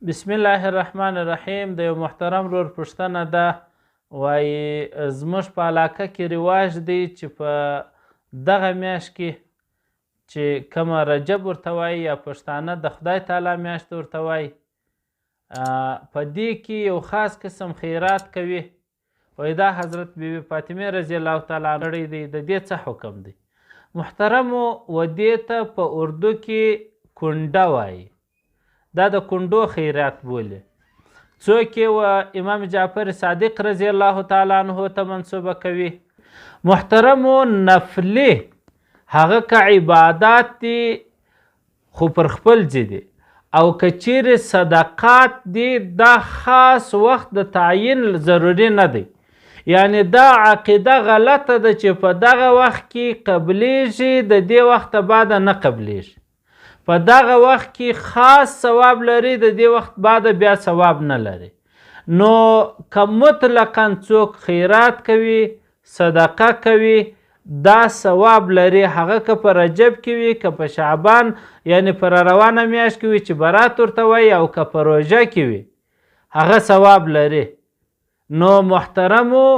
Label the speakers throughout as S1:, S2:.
S1: بسم الله الرحمن الرحیم. د یو محترم ورور پوښتنه ده، وایي زموږ په علاقه کې رواج دی چې په دغه میاشت کې چې کومه رجب ورته وایي یا پښتانه د خدای تعالی میاشت ورته وایي، په دې کې یو خاص قسم خیرات کوي. وایي دا حضرت بیبي فاطمه رضی الله تعالی عنها کړی دی. د دې څه حکم دی؟ محترمو، و دې ته په اردو کې کونډه وایي. دا د کونډو خیرات بولي. څوک یې و امام جعفر صادق رضی الله تعالی عنه ته منسوبه کوي. محترمو، نفلي هغه که عبادات دي خو پر خپل ځای دي، او که چیرې صدقات دي دا خاص وخت د تعیین ضروري نه دی. یعنی دا عقیده غلطه ده چې په دغه وخت کې قبلیږي، د دې وخت بعد نه قبلیږي. په دغه وخت کې خاص ثواب لري، د دې وخت بعد بیا ثواب نه لري. نو که مطلقا څوک خیرات کوي، صدقه کوي، دا ثواب لري. هغه که په رجب کې وي، که په شعبان یعنی پر روانه میاشت کې وي چې برات ورته وایي، او که په روژه کې وي هغه ثواب لري. نو محترمو،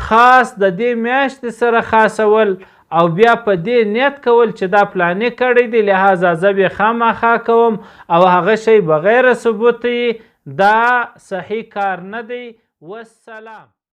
S1: خاص د دې میاشتې سره خاصول او بیا په دې نیت کول چې دا پلانې کړی دی، لحاظه زه به خامخا کوم او هغه شی بغیر ثبوت دا صحیح کار نه دی. والسلام.